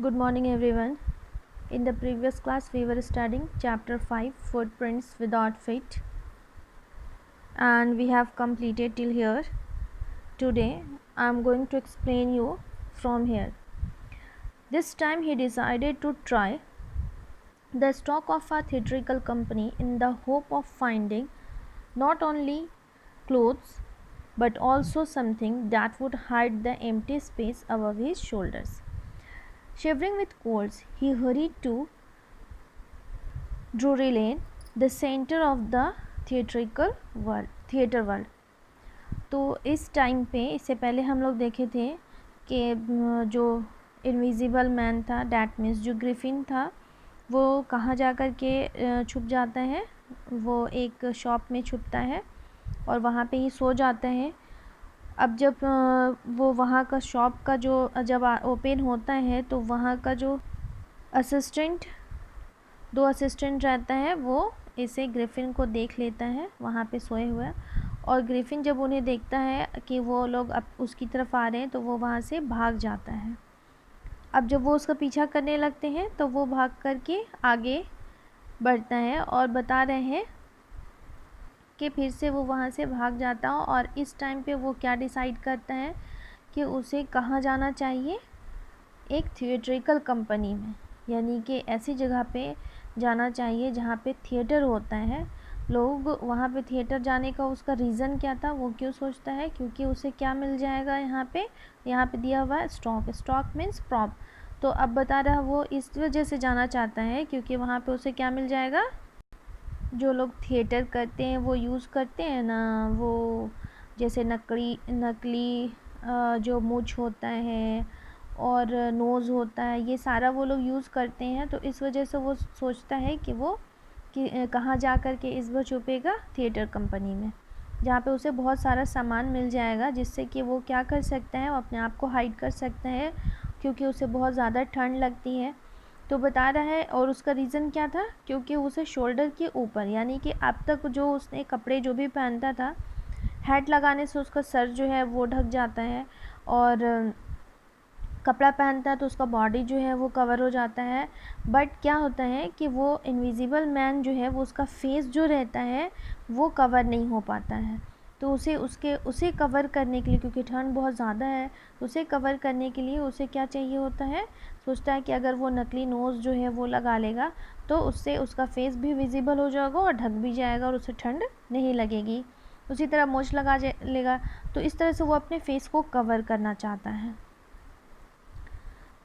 Good morning, everyone. In the previous class, we were studying chapter 5 Footprints Without Feet, and we have completed till here. Today, I am going to explain you from here. This time, he decided to try the stock of a theatrical company in the hope of finding not only clothes but also something that would hide the empty space above his shoulders. Shivering with colds, he hurried to Drury Lane, the center of the theatre world. तो इस time पे इससे पहले हम लोग देखे थे कि जो इनविजिबल मैन था, डैट मीन्स जो ग्रिफिन था, वो कहाँ जा कर के छुप जाता है। वो एक शॉप में छुपता है और वहाँ पे ही सो जाता है। अब जब वो वहाँ का शॉप का जो जब ओपन होता है तो वहाँ का जो दो असिस्टेंट रहता है, वो इसे ग्रिफिन को देख लेता है वहाँ पे सोए हुए, और ग्रिफिन जब उन्हें देखता है कि वो लोग अब उसकी तरफ आ रहे हैं तो वो वहाँ से भाग जाता है। अब जब वो उसका पीछा करने लगते हैं तो वो भाग कर के आगे बढ़ता है और बता रहे हैं कि फिर से वो वहाँ से भाग जाता है। और इस टाइम पे वो क्या डिसाइड करता है कि उसे कहाँ जाना चाहिए, एक थिएट्रिकल कंपनी में, यानी कि ऐसी जगह पे जाना चाहिए जहाँ पे थिएटर होता है। लोग वहाँ पे थिएटर जाने का उसका रीज़न क्या था, वो क्यों सोचता है, क्योंकि उसे क्या मिल जाएगा यहाँ पे दिया हुआ है स्टॉक मीन्स प्रॉप। तो अब बता रहा वो इस वजह से जाना चाहता है क्योंकि वहाँ पे उसे क्या मिल जाएगा, जो लोग थिएटर करते हैं वो यूज़ करते हैं ना, वो जैसे नकली जो मूंछ होता है और नोज़ होता है, ये सारा वो लोग यूज़ करते हैं। तो इस वजह से वो सोचता है कि वो कहाँ जा कर के इस बार छुपेगा, थिएटर कंपनी में, जहाँ पे उसे बहुत सारा सामान मिल जाएगा जिससे कि वो क्या कर सकता है, वो अपने आप को हाइड कर सकता है क्योंकि उसे बहुत ज़्यादा ठंड लगती है। तो बता रहा है, और उसका रीज़न क्या था, क्योंकि उसे शोल्डर के ऊपर, यानी कि अब तक जो उसने कपड़े जो भी पहनता था, हैट लगाने से उसका सर जो है वो ढक जाता है, और कपड़ा पहनता है तो उसका बॉडी जो है वो कवर हो जाता है। बट क्या होता है कि वो इनविजिबल मैन जो है वो उसका फेस जो रहता है वो कवर नहीं हो पाता है। तो उसे कवर करने के लिए, क्योंकि ठंड बहुत ज़्यादा है, उसे कवर करने के लिए उसे क्या चाहिए होता है, सोचता है कि अगर वो नकली नोज़ जो है वो लगा लेगा तो उससे उसका फेस भी विजिबल हो जाएगा और ढक भी जाएगा और उसे ठंड नहीं लगेगी। उसी तरह मूंछ लगा लेगा, तो इस तरह से वो अपने फेस को कवर करना चाहता है।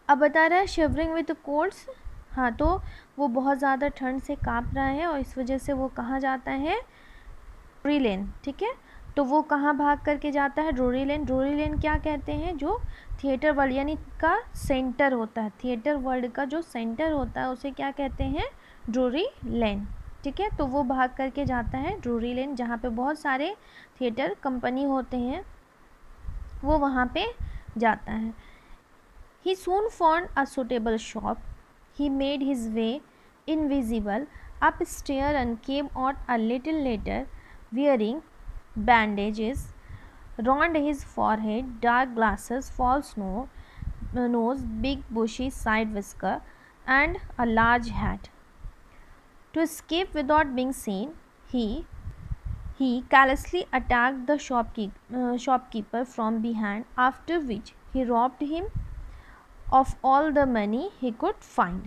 अब बता रहा है शिवरिंग विद कोल्ड्स। हाँ, तो वो बहुत ज़्यादा ठंड से काँप रहा है और इस वजह से वो कहाँ जाता है, ड्रूरी लेन। ठीक है, तो वो कहाँ भाग करके जाता है, ड्रूरी लेन। ड्रूरी लेन क्या कहते हैं, जो थिएटर वर्ल्ड यानी का सेंटर होता है, थिएटर वर्ल्ड का जो सेंटर होता है उसे क्या कहते हैं, ड्रूरी लेन। ठीक है, तो वो भाग करके जाता है ड्रूरी लेन, जहाँ पे बहुत सारे थिएटर कंपनी होते हैं, वो वहाँ पे जाता है। He soon found a suitable shop. He made his way invisible upstairs and came out a little later, wearing bandages round his forehead, dark glasses, nose, big bushy side whisker, and a large hat. To escape without being seen, he callously attacked the shopkeeper from behind, after which he robbed him of all the money he could find.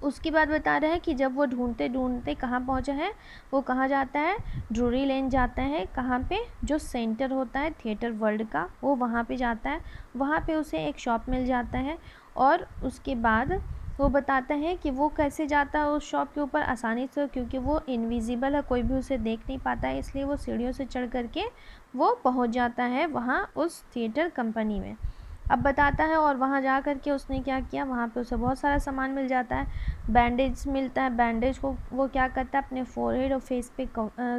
उसकी बात बता रहा है कि जब वो ढूंढते ढूंढते कहाँ पहुँचा है, वो कहाँ जाता है, ड्रूरी लेन जाता है। कहाँ पे, जो सेंटर होता है थिएटर वर्ल्ड का, वो वहाँ पे जाता है। वहाँ पे उसे एक शॉप मिल जाता है और उसके बाद वो बताता है कि वो कैसे जाता है उस शॉप के ऊपर आसानी से, क्योंकि वो इनविजिबल है, कोई भी उसे देख नहीं पाता है, इसलिए वो सीढ़ियों से चढ़ करके वो पहुँच जाता है वहाँ उस थिएटर कंपनी में। अब बताता है, और वहाँ जा कर के उसने क्या किया, वहाँ पे उसे बहुत सारा सामान मिल जाता है। बैंडेज मिलता है, बैंडेज को वो क्या करता है, अपने फोरहेड और फेस पे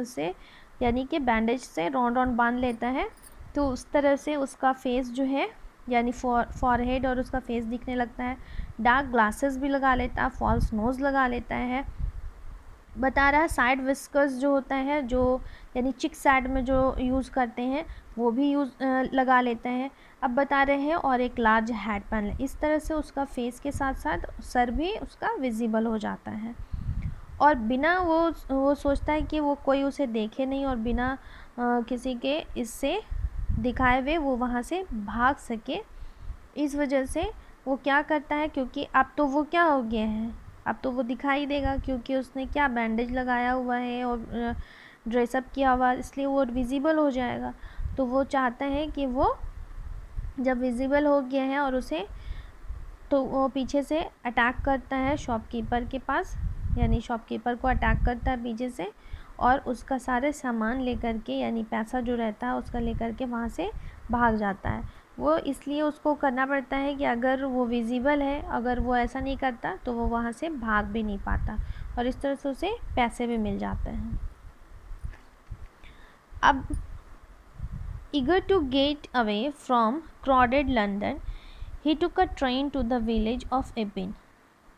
से, यानी कि बैंडेज से राउंड राउंड बांध लेता है, तो उस तरह से उसका फेस जो है, यानी फॉरहेड और उसका फेस दिखने लगता है। डार्क ग्लासेस भी लगा लेता है, फॉल्स नोज़ लगा लेता है, बता रहा है साइड विस्कर्स जो होता है, जो यानी चिक साइड में जो यूज़ करते हैं वो भी लगा लेते हैं। अब बता रहे हैं और एक लार्ज हेड पैनल, इस तरह से उसका फेस के साथ साथ सर भी उसका विजिबल हो जाता है और बिना वो सोचता है कि वो कोई उसे देखे नहीं और बिना किसी के इससे दिखाए हुए वो वहाँ से भाग सके। इस वजह से वो क्या करता है, क्योंकि अब तो वो क्या हो गया है, अब तो वो दिखाई देगा क्योंकि उसने क्या बैंडेज लगाया हुआ है और ड्रेसअप किया हुआ, इसलिए वो विजिबल हो जाएगा। तो वो चाहता है कि वो जब विजिबल हो गया है और उसे, तो वो पीछे से अटैक करता है शॉपकीपर के पास, यानी शॉपकीपर को अटैक करता है पीछे से और उसका सारे सामान लेकर के, यानी पैसा जो रहता है उसका लेकर के वहाँ से भाग जाता है। वो इसलिए उसको करना पड़ता है कि अगर वो विजिबल है, अगर वो ऐसा नहीं करता तो वो वहाँ से भाग भी नहीं पाता और इस तरह से उसे पैसे भी मिल जाते हैं। अब eager to get away from crowded London, he took a train to the village of Epping,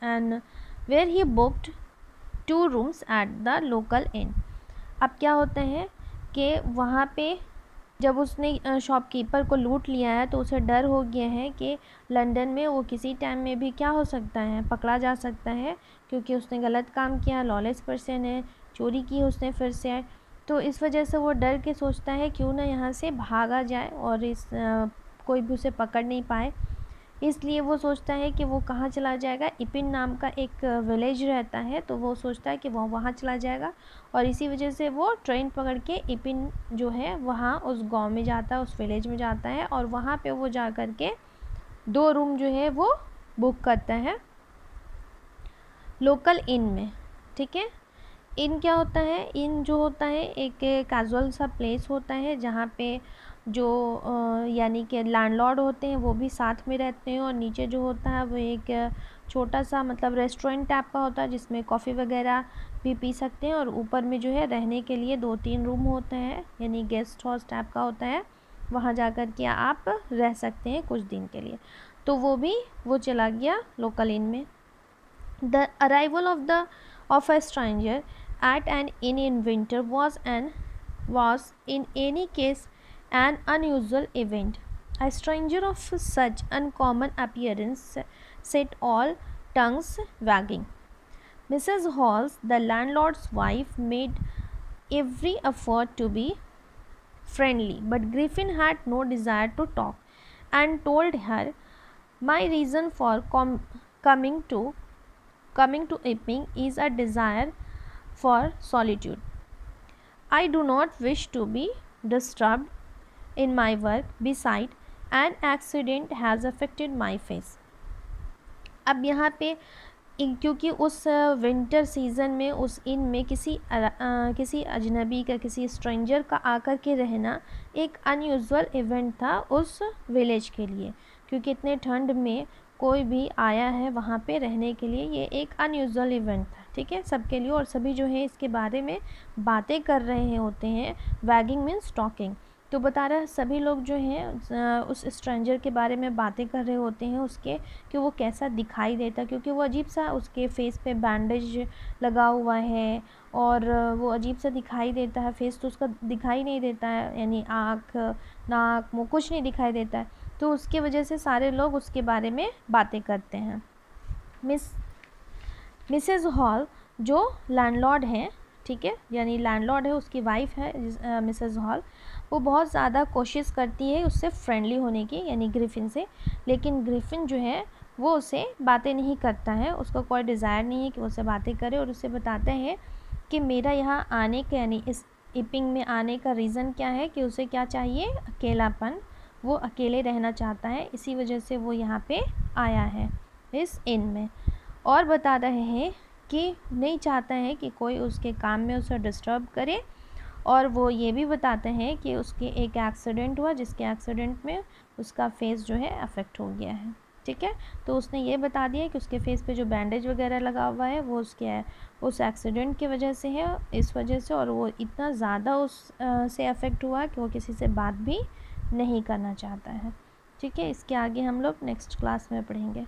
and where he booked 2 rooms at the local inn. अब क्या होता है कि वहाँ पे जब उसने शॉपकीपर को लूट लिया है तो उसे डर हो गया है कि लंदन में वो किसी टाइम में भी क्या हो सकता है, पकड़ा जा सकता है, क्योंकि उसने गलत काम किया, लॉलेस पर्सन है, चोरी की उसने फिर से। तो इस वजह से वो डर के सोचता है क्यों ना यहाँ से भागा जाए और कोई भी उसे पकड़ नहीं पाए। इसलिए वो सोचता है कि वो कहाँ चला जाएगा, इपिन नाम का एक विलेज रहता है, तो वो सोचता है कि वो वहाँ चला जाएगा और इसी वजह से वो ट्रेन पकड़ के इपिन जो है वहाँ उस गांव में जाता है, उस विलेज में जाता है और वहाँ पे वो जा कर के 2 रूम जो है वो बुक करता है लोकल इन में। ठीक है, इन क्या होता है, इन जो होता है एक कैजुअल सा प्लेस होता है जहाँ पे जो यानी कि लैंडलॉर्ड होते हैं वो भी साथ में रहते हैं और नीचे जो होता है वो एक छोटा सा मतलब रेस्टोरेंट टाइप का होता है जिसमें कॉफ़ी वगैरह भी पी सकते हैं और ऊपर में जो है रहने के लिए 2-3 रूम होते हैं, यानी गेस्ट हाउस टाइप का होता है, वहाँ जा कर के आप रह सकते हैं कुछ दिन के लिए। तो वो चला गया लोकल इन में। The arrival of a stranger at an inn in winter was in any case an unusual event. A stranger of such uncommon appearance set all tongues wagging. Mrs. Halls, the landlord's wife, made every effort to be friendly, but Griffin had no desire to talk and told her, "My reason for coming to Epping is a desire for solitude. I do not wish to be disturbed in my work. Besides, an accident has affected my face." अब यहाँ पे क्योंकि उस winter season में उस इन में किसी अजनबी का, किसी स्ट्रेंजर का आकर के रहना एक अनयूजुअल इवेंट था उस विलेज के लिए, क्योंकि इतने ठंड में कोई भी आया है वहाँ पे रहने के लिए, ये एक अनयूजुअल इवेंट था। ठीक है, सबके लिए, और सभी जो है इसके बारे में बातें कर रहे होते हैं। Waging means talking. तो बता रहा है सभी लोग जो हैं उस स्ट्रेंजर के बारे में बातें कर रहे होते हैं उसके, कि वो कैसा दिखाई देता, क्योंकि वो अजीब सा, उसके फेस पे बैंडेज लगा हुआ है और वो अजीब सा दिखाई देता है। फेस तो उसका दिखाई नहीं देता है, यानी आँख, नाक, मुँह कुछ नहीं दिखाई देता है, तो उसके वजह से सारे लोग उसके बारे में बातें करते हैं। मिसेस हॉल जो लैंडलॉर्ड हैं, ठीक है, यानी लैंडलॉर्ड है, उसकी वाइफ है मिसेस हॉल, वो बहुत ज़्यादा कोशिश करती है उससे फ्रेंडली होने की, यानी ग्रिफिन से, लेकिन ग्रिफिन जो है वो उससे बातें नहीं करता है, उसका कोई डिज़ायर नहीं है कि वो उससे बातें करे और उससे बताते हैं कि मेरा यहाँ आने का, यानी इस इपिंग में आने का रीज़न क्या है, कि उसे क्या चाहिए, अकेलापन, वो अकेले रहना चाहता है, इसी वजह से वो यहाँ पे आया है इस इन में। और बता रहे हैं कि नहीं चाहता है कि कोई उसके काम में उसे डिस्टर्ब करे, और वो ये भी बताते हैं कि उसके एक एक्सीडेंट हुआ जिसके एक्सीडेंट में उसका फेस जो है अफेक्ट हो गया है। ठीक है, तो उसने ये बता दिया कि उसके फेस पे जो बैंडेज वगैरह लगा हुआ है वो उस एक्सीडेंट की वजह से है, इस वजह से, और वो इतना ज़्यादा से अफेक्ट हुआ कि वो किसी से बात भी नहीं करना चाहता है। ठीक है, इसके आगे हम लोग नेक्स्ट क्लास में पढ़ेंगे।